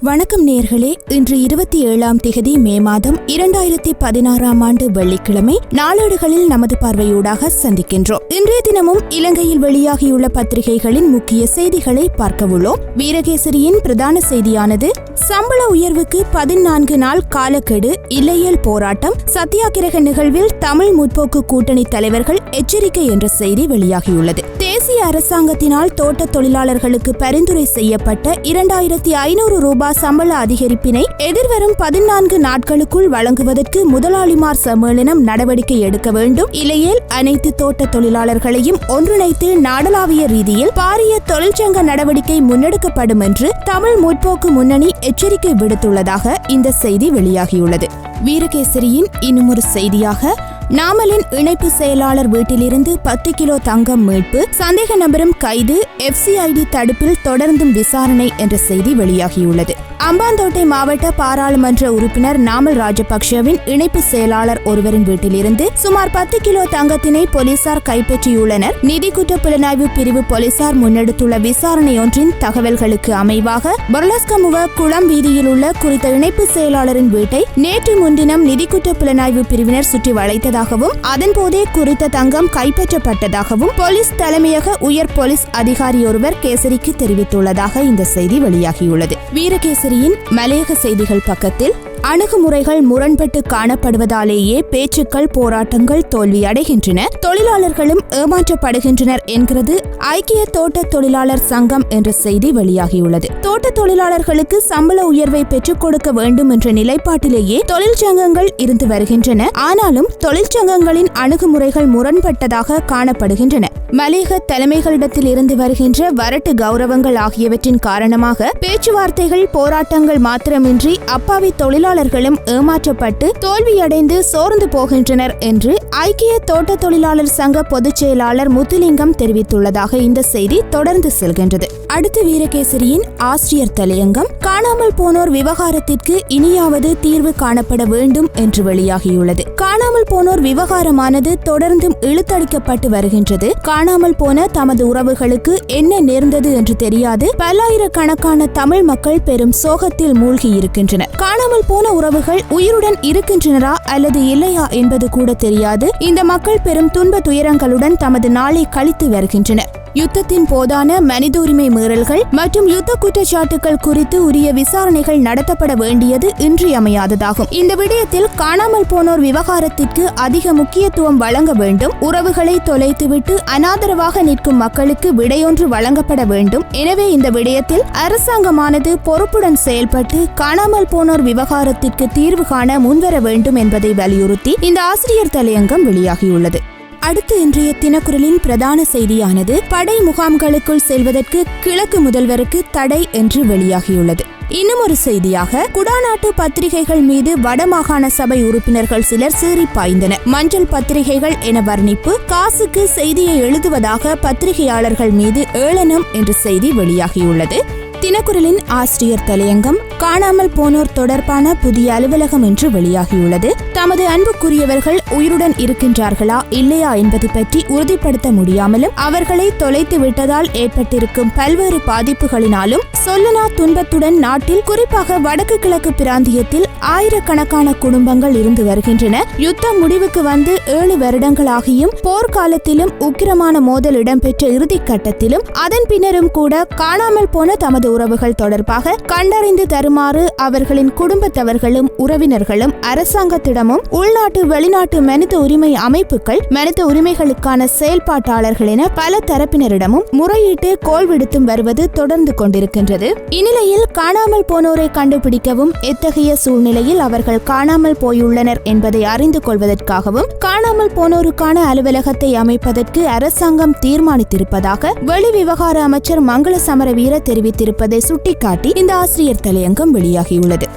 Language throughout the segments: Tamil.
வணக்கம் நேயர்களே. இன்று 27ஆம் திகதி மே மாதம் 2016ஆம் ஆண்டு வெள்ளிக்கிழமை. நாளேடுகளில் நமது பார்வையூடாக சந்திக்கின்றோம். இன்றைய தினமும் இலங்கையில் வெளியாகியுள்ள பத்திரிகைகளின் முக்கிய செய்திகளை பார்க்கவுள்ளோம். வீரகேசரியின் பிரதான செய்தியானது சம்பள உயர்வுக்கு 14 நாள் காலக்கெடு, இல்லையேல் போராட்டம், சத்தியாகிரக நிகழ்வில் தமிழ் முற்போக்கு கூட்டணி தலைவர்கள் எச்சரிக்கை என்ற செய்தி வெளியாகியுள்ளது. தேசிய அரசாங்கத்தினால் தோட்ட தொழிலாளர்களுக்கு பரிந்துரை செய்யப்பட்ட 2500 ரூபாய் சம்பள அதிகரிப்பினை எதிர்வரும் 14 நாட்களுக்குள் வழங்குவதற்கு முதலாளிமார் சம்மேளனம் நடவடிக்கை எடுக்க வேண்டும். இல்லையேல் அனைத்து தோட்ட தொழிலாளர்களையும் ஒன்றிணைத்து நாடளாவிய ரீதியில் பாரிய தொழிற்சங்க நடவடிக்கை முன்னெடுக்கப்படும் என்று தமிழ் முற்போக்கு முன்னணி எச்சரிக்கை விடுத்துள்ளதாக இந்த செய்தி வெளியாகியுள்ளது. வீரகேசரியின் இன்னுமொரு செய்தியாக நாமலின் இணைப்பு செயலாளர் வீட்டிலிருந்து 10 கிலோ தங்கம் மீட்பு, சந்தேக நபரும் கைது, FCID தடுப்பில் தொடர்ந்தும் விசாரணை என்ற செய்தி வெளியாகியுள்ளது. அம்பாந்தோட்டை மாவட்ட பாராளுமன்ற உறுப்பினர் நாமல் ராஜபக்ஷவின் இணைப்பு செயலாளர் ஒருவரின் வீட்டிலிருந்து சுமார் 10 கிலோ தங்கத்தினை போலீசார் கைப்பற்றியுள்ளனர். நிதி குற்ற புலனாய்வு பிரிவு போலீசார் முன்னெடுத்துள்ள விசாரணை ஒன்றின் தகவல்களுக்கு அமைவாக பொர்லஸ்கமுவ குளம் வீதியில் உள்ள குறித்த இணைப்பு செயலாளரின் வீட்டை நேற்று முன்தினம் நிதி குற்ற புலனாய்வு பிரிவினர் சுற்றி வளைத்ததாகவும் அதன்போதே குறித்த தங்கம் கைப்பற்றப்பட்டதாகவும் போலீஸ் தலைமையக உயர் போலீஸ் அதிகாரி ஒருவர் கேசரிக்கு தெரிவித்துள்ளதாக இந்த செய்தி வெளியாகியுள்ளது. வீரகேசரியின் மலையக செய்திகள் பக்கத்தில் அணுகுமுறைகள் முரண்பட்டு காணப்படுவதாலேயே பேச்சுக்கள், போராட்டங்கள் தோல்வியடைகின்றன, தொழிலாளர்களும் ஏமாற்றப்படுகின்றனர் என்கிறது ஐக்கிய தோட்ட தொழிலாளர் சங்கம் என்ற செய்தி வெளியாகியுள்ளது. தோட்ட தொழிலாளர்களுக்கு சம்பள உயர்வை பெற்றுக் கொடுக்க வேண்டும் என்ற நிலைப்பாட்டிலேயே தொழிற்சங்கங்கள் இருந்து வருகின்றன. ஆனாலும் தொழிற்சங்கங்களின் அணுகுமுறைகள் முரண்பட்டதாக காணப்படுகின்றன. மலையக தலைமைகளிடத்தில் இருந்து வருகின்ற வரட்டு கௌரவங்கள் ஆகியவற்றின் காரணமாக பேச்சுவார்த்தைகள், போராட்டங்கள் மாத்திரமின்றி அப்பாவி தொழிலாளர்களும் ஏமாற்றப்பட்டு தோல்வியடைந்து சோர்ந்து போகின்றனர் என்று ஐக்கிய தோட்ட தொழிலாளர் சங்க பொதுச் செயலாளர் முத்துலிங்கம் தெரிவித்துள்ளதாக இந்த செய்தி தொடர்ந்து செல்கின்றது. அடுத்து வீரகேசரியின் ஆசிரியர் தலையங்கம் காணாமல் போனோர் விவகாரத்திற்கு இனியாவது தீர்வு காணப்பட வேண்டும் என்று வெளியாகியுள்ளது. காணாமல் போனோர் விவகாரமானது தொடர்ந்தும் இழுத்தடிக்கப்பட்டு வருகின்றது. காணாமல் போன தமது உறவுகளுக்கு என்ன நேர்ந்தது என்று தெரியாது பல்லாயிரக்கணக்கான தமிழ் மக்கள் பெரும் சோகத்தில் மூழ்கி இருக்கின்றனர். காணாமல் போன உறவுகள் உயிருடன் இருக்கின்றனரா அல்லது இல்லையா என்பது கூட தெரியாது. இந்த மக்கள் பெரும் துன்ப துயரங்களுடன் தமது நாளை கழித்து வருகின்றனர். யுத்தத்தின் போதான மனித உரிமை மீறல்கள் மற்றும் யுத்த குற்றச்சாட்டுகள் குறித்து உரிய விசாரணைகள் நடத்தப்பட வேண்டியது இன்றியமையாததாகும். இந்த விடயத்தில் காணாமல் போனோர் விவகாரத்திற்கு அதிக முக்கியத்துவம் வழங்க வேண்டும். உறவுகளை தொலைத்துவிட்டு அனாதரவாக நிற்கும் மக்களுக்கு விடையொன்று வழங்கப்பட வேண்டும். எனவே இந்த விடயத்தில் அரசாங்கமானது பொறுப்புடன் செயல்பட்டு காணாமல் போனோர் விவகாரத்திற்கு தீர்வு காண முன்வர வேண்டும் என்பதை வலியுறுத்தி இந்த ஆசிரியர் தலையங்கம் வெளியாகியுள்ளது. அடுத்து இன்றைய தினக்குரலின் பிரதான செய்தியானது படை முகாம்களுக்குள் செல்வதற்கு கிழக்கு முதல்வருக்கு தடை என்று வெளியாகியுள்ளது. இன்னும் ஒரு செய்தியாக குடாநாட்டு பத்திரிகைகள் மீது வடமாகாண சபை உறுப்பினர்கள் சிலர் சீறி பாய்ந்தனர். மஞ்சள் பத்திரிகைகள் என வர்ணிப்பு, காசுக்கு செய்தியை எழுதுவதாக பத்திரிகையாளர்கள் மீது ஏளனம் என்ற செய்தி வெளியாகியுள்ளது. தினக்குரலின் ஆசிரியர் தலையங்கம் காணாமல் போனோர் தொடர்பான புதிய அலுவலகம் என்று வெளியாகியுள்ளது. தமது அன்புக்குரியவர்கள் உயிருடன் இருக்கின்றார்களா இல்லையா என்பது பற்றி உறுதிப்படுத்த முடியாமலும் அவர்களை தொலைத்து விட்டதால் ஏற்பட்டிருக்கும் பல்வேறு பாதிப்புகளினாலும் சொல்லனா துன்பத்துடன் நாட்டில் குறிப்பாக வடக்கு கிழக்கு பிராந்தியத்தில் ஆயிரக்கணக்கான குடும்பங்கள் இருந்து வருகின்றன. யுத்தம் முடிவுக்கு வந்து 7 வருடங்களாகியும் போர்க்காலத்திலும் உக்கிரமான மோதல் இடம்பெற்ற இறுதி கட்டத்திலும் அதன் பின்னரும் கூட காணாமல் போன தமது உறவுகள் தொடர்பாக கண்டறிந்து தருமாறு அவர்களின் குடும்பத்தவர்களும் உறவினர்களும் அரசாங்கத்திடமும் உள்நாட்டு வெளிநாட்டு மனித உரிமை அமைப்புகள், மனித உரிமைகளுக்கான செயல்பாட்டாளர்கள் என பல தரப்பினரிடமும் முறையீட்டு கோல் விடுத்தும் வருவது தொடர்ந்து கொண்டிருக்கின்றது. இந்நிலையில் காணாமல் போனோரை கண்டுபிடிக்கவும் எத்தகைய சூழ்நிலையில் அவர்கள் காணாமல் போயுள்ளனர் என்பதை அறிந்து கொள்வதற்காகவும் காணாமல் போனோருக்கான அலுவலகத்தை அமைப்பதற்கு அரசாங்கம் தீர்மானித்திருப்பதாக வெளிவிவகார அமைச்சர் மங்கள சமரவீர தெரிவித்திருப்பதை சுட்டிக்காட்டி இந்த ஆசிரியர் தலையங்கம் வெளியாகியுள்ளது.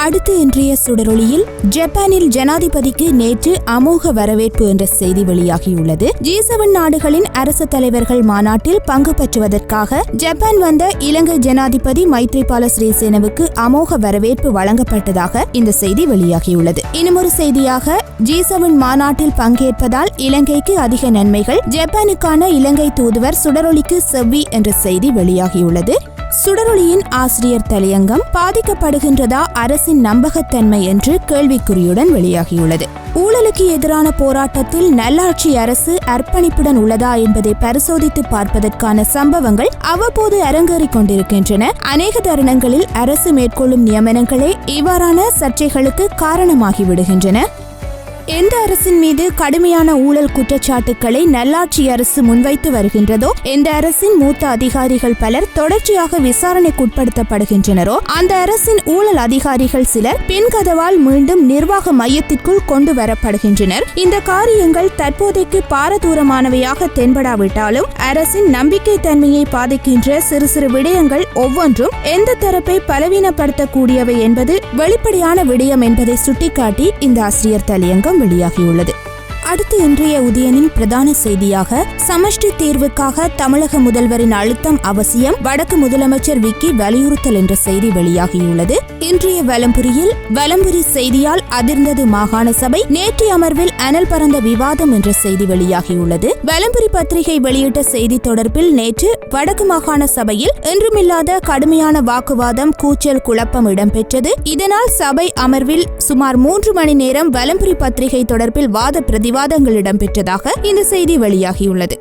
அடுத்து இன்றைய சுடரொளியில் ஜப்பானில் ஜனாதிபதிக்கு நேற்று அமோக வரவேற்பு என்ற செய்தி வெளியாகியுள்ளது. G7 நாடுகளின் அரசு தலைவர்கள் மாநாட்டில் பங்கு பெற்றுவதற்காக ஜப்பான் வந்த இலங்கை ஜனாதிபதி மைத்ரிபால சிறிசேனவுக்கு அமோக வரவேற்பு வழங்கப்பட்டதாக இந்த செய்தி வெளியாகியுள்ளது. இன்னுமொரு செய்தியாக G7 மாநாட்டில் பங்கேற்பதால் இலங்கைக்கு அதிக நன்மைகள், ஜப்பானுக்கான இலங்கை தூதுவர் சுடரொளிக்கு செவ்வி என்ற செய்தி வெளியாகியுள்ளது. சுடரொளியின் ஆசிரியர் தலையங்கம் பாதிக்கப்படுகின்றதா அரசின் நம்பகத்தன்மை என்று கேள்விக்குறியுடன் வெளியாகியுள்ளது. ஊழலுக்கு எதிரான போராட்டத்தில் நல்லாட்சி அரசு அர்ப்பணிப்புடன் உள்ளதா என்பதை பரிசோதித்து பார்ப்பதற்கான சம்பவங்கள் அவ்வப்போது அரங்கேறிக் கொண்டிருக்கின்றன. அநேக தருணங்களில் அரசு மேற்கொள்ளும் நியமனங்களே இவ்வாறான சர்ச்சைகளுக்கு காரணமாகிவிடுகின்றன. எந்த அரசின் மீது கடுமையான ஊழல் குற்றச்சாட்டுக்களை நல்லாட்சி அரசு முன்வைத்து வருகின்றதோ, எந்த அரசின் மூத்த அதிகாரிகள் பலர் தொடர்ச்சியாக விசாரணைக்குட்படுத்தப்படுகின்றனரோ, அந்த அரசின் ஊழல் அதிகாரிகள் சிலர் பின்கதவால் மீண்டும் நிர்வாக மையத்திற்குள் கொண்டு வரப்படுகின்றனர். இந்த காரியங்கள் தற்போதைக்கு பாரதூரமானவையாக தென்படாவிட்டாலும் அரசின் நம்பிக்கை தன்மையை பாதிக்கின்ற சிறு சிறு விடயங்கள் ஒவ்வொன்றும் எந்த தரப்பை பலவீனப்படுத்தக்கூடியவை என்பது வெளிப்படையான விடயம் என்பதை சுட்டிக்காட்டி இந்த ஆசிரியர் தலையங்கம் வெளியாகியுள்ளது. அடுத்து இன்றைய உதயனின் பிரதான செய்தியாக சமஷ்டி தீர்வுக்காக தமிழக முதல்வரின் அழுத்தம் அவசியம், வடக்கு முதலமைச்சர் விக்கி வலியுறுத்தல் என்ற செய்தி வெளியாகியுள்ளது. இன்றைய வலம்புரியில் வலம்புரி செய்தியால் அதிர்ந்தது மாகாண சபை, நேற்றைய அமர்வில் அனல் பறந்த விவாதம் என்ற செய்தி வெளியாகியுள்ளது. வலம்புரி பத்திரிகை வெளியிட்ட செய்தி தொடர்பில் நேற்று வடக்கு மாகாண சபையில் என்றுமில்லாத கடுமையான வாக்குவாதம், கூச்சல், குழப்பம் இடம்பெற்றது. இதனால் சபை அமர்வில் சுமார் 3 மணி நேரம் வலம்புரி பத்திரிகை தொடர்பில் வாத பிரதிவாதங்கள் இடம்பெற்றதாக இந்த செய்தி வெளியாகியுள்ளது.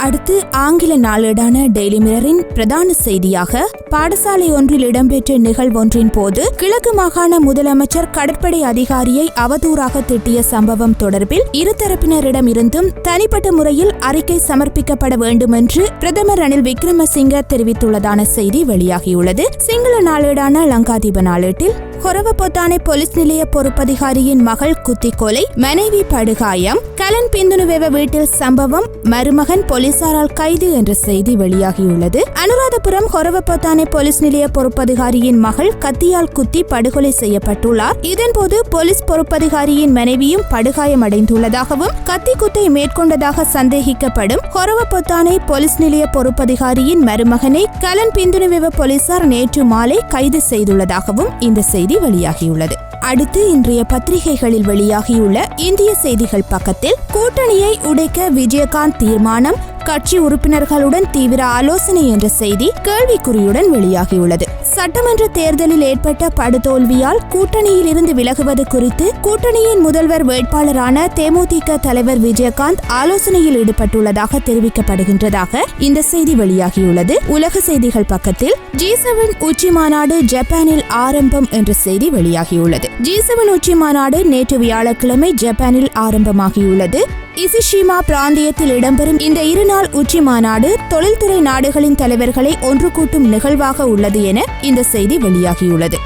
அடுத்து ஆங்கில நாளேடான டெய்லி மிரரின் பிரதான செய்தியாக பாடசாலை ஒன்றில் இடம்பெற்ற நிகழ்வொன்றின் போது கிழக்கு மாகாண முதலமைச்சர் கடற்படை அதிகாரியை அவதூறாக திட்டிய சம்பவம் தொடர்பில் இருதரப்பினரிடம் இருந்தும் தனிப்பட்ட முறையில் அறிக்கை சமர்ப்பிக்கப்பட வேண்டும் என்று பிரதமர் ரணில் விக்ரமசிங்க தெரிவித்துள்ளதான செய்தி வெளியாகியுள்ளது. சிங்கள நாளேடான லங்காதீப நாளேட்டில் கொரவபொத்தானை போலீஸ் நிலைய பொறுப்பதிகாரியின் மகள் குத்தி கொலை, மனைவி படுகாயம், கலன் பிந்துனுவெவ வீட்டில் சம்பவம், மருமகன் போலீசாரால் கைது என்ற செய்தி வெளியாகியுள்ளது. அனுராதபுரம் கொரவபொத்தானை போலீஸ் நிலைய பொறுப்பதிகாரியின் மகள் கத்தியால் குத்தி படுகொலை செய்யப்பட்டுள்ளார். இதன்போது போலீஸ் பொறுப்பதிகாரியின் மனைவியும் படுகாயமடைந்துள்ளதாகவும் கத்தி குத்தை மேற்கொண்டதாக சந்தேகிக்கப்படும் கொரவபொத்தானை போலீஸ் நிலைய பொறுப்பதிகாரியின் மருமகனை கலன் பிந்துனுவெவ போலீசார் நேற்று மாலை கைது செய்துள்ளதாகவும் இந்த செய்தி வெளியாகியுள்ளது. அடுத்து இன்றைய பத்திரிகைகளில் வெளியாகியுள்ள இந்திய செய்திகள் பக்கத்தில் கூட்டணியை உடைக்க விஜயகாந்த் தீர்மானம், கட்சி உறுப்பினர்களுடன் தீவிர ஆலோசனை என்ற செய்தி கேள்விக்குறியுடன் வெளியாகியுள்ளது. சட்டமன்ற தேர்தலில் ஏற்பட்ட படுதோல்வியால் கூட்டணியில் இருந்து விலகுவது குறித்து கூட்டணியின் முதல்வர் வேட்பாளரான தேமுதிக தலைவர் விஜயகாந்த் ஆலோசனையில் ஈடுபட்டுள்ளதாக தெரிவிக்கப்படுகின்றதாக இந்த செய்தி வெளியாகியுள்ளது. உலக செய்திகள் பக்கத்தில் G7 உச்சி மாநாடு ஜப்பானில் ஆரம்பம் என்ற செய்தி வெளியாகியுள்ளது. G7 உச்சி மாநாடு நேற்று வியாழக்கிழமை ஜப்பானில் ஆரம்பமாகியுள்ளது. இசிஷிமா பிராந்தியத்தில் இடம்பெறும் இந்த 2 நாள் உச்சி மாநாடு தொழில்துறை நாடுகளின் தலைவர்களை ஒன்று கூட்டும் நிகழ்வாக உள்ளது என இந்த செய்தி வெளியாகியுள்ளது.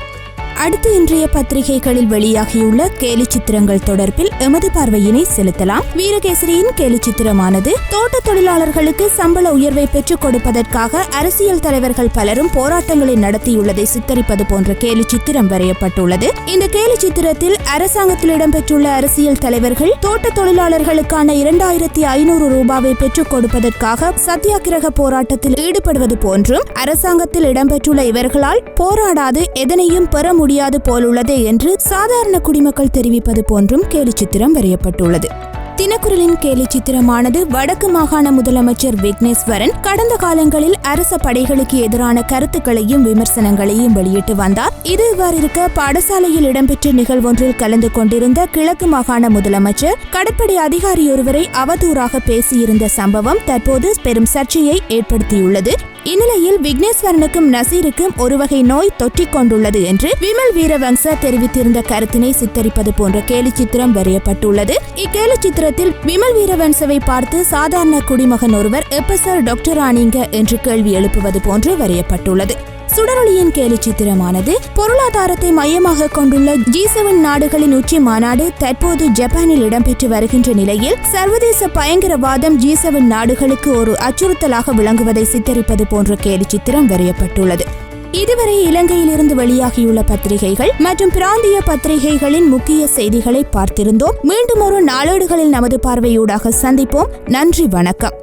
அடுத்து இன்றைய பத்திரிகைகளில் வெளியாகியுள்ள கேலி சித்திரங்கள் தொடர்பில் எமது பார்வையினை செலுத்தலாம். வீரகேசரியின் கேலி சித்திரமானது தோட்ட தொழிலாளர்களுக்கு சம்பள உயர்வை பெற்றுக் கொடுப்பதற்காக அரசியல் தலைவர்கள் பலரும் போராட்டங்களை நடத்தியுள்ளதை சித்தரிப்பது போன்ற கேலி சித்திரம் வரையப்பட்டுள்ளது. இந்த கேலி சித்திரத்தில் அரசாங்கத்தில் இடம்பெற்றுள்ள அரசியல் தலைவர்கள் தோட்ட தொழிலாளர்களுக்கான 2500 ரூபாவை பெற்றுக் கொடுப்பதற்காக சத்தியாகிரக போராட்டத்தில் ஈடுபடுவது போன்றும், அரசாங்கத்தில் இடம்பெற்றுள்ள இவர்களால் போராடாது எதனையும் பெற முடியாது போலுள்ளது என்று சாதாரண குடிமக்கள் தெரிவிப்பது போன்றும் கேலி சித்திரம் வரையப்பட்டுள்ளது. தினக்குரலின் கேலி சித்திரமானது வடக்கு மாகாண முதலமைச்சர் விக்னேஸ்வரன் கடந்த காலங்களில் அரச படைகளுக்கு எதிரான கருத்துக்களையும் விமர்சனங்களையும் வெளியிட்டு வந்தார். இது இவ்வாறு இருக்க பாடசாலையில் இடம்பெற்ற நிகழ்வொன்றில் கலந்து கொண்டிருந்த கிழக்கு மாகாண முதலமைச்சர் கடற்படை அதிகாரியொருவரை அவதூறாக பேசியிருந்த சம்பவம் தற்போது பெரும் சர்ச்சையை ஏற்படுத்தியுள்ளது. இந்நிலையில் விக்னேஸ்வரனுக்கும் நசீருக்கும் ஒரு வகை நோய் தொற்றிக் கொண்டுள்ளது என்று விமல் வீரவங்ச தெரிவித்திருந்த கருத்தினை சித்தரிப்பது போன்ற கேலி சித்திரம் வரையப்பட்டுள்ளது. இக்கேலி சித்திரத்தில் விமல் வீரவன்சவை பார்த்து சாதாரண குடிமகன் ஒருவர் எப்ப சார் டாக்டர் ஆனீங்க என்று கேள்வி எழுப்புவது போன்று வரையப்பட்டுள்ளது. சுடரொளியின் கேலி சித்திரமானது பொருளாதாரத்தை மையமாக கொண்டுள்ள G7 நாடுகளின் உச்சி மாநாடு தற்போது ஜப்பானில் இடம்பெற்று வருகின்ற நிலையில் சர்வதேச பயங்கரவாதம் G7 நாடுகளுக்கு ஒரு அச்சுறுத்தலாக விளங்குவதை சித்தரிப்பது போன்ற கேலி சித்திரம் வரையப்பட்டுள்ளது. இதுவரை இலங்கையில் இருந்து வெளியாகியுள்ள பத்திரிகைகள் மற்றும் பிராந்திய பத்திரிகைகளின் முக்கிய செய்திகளை பார்த்திருந்தோம். மீண்டும் ஒரு நாளேடுகளில் நமது பார்வையூடாக சந்திப்போம். நன்றி, வணக்கம்.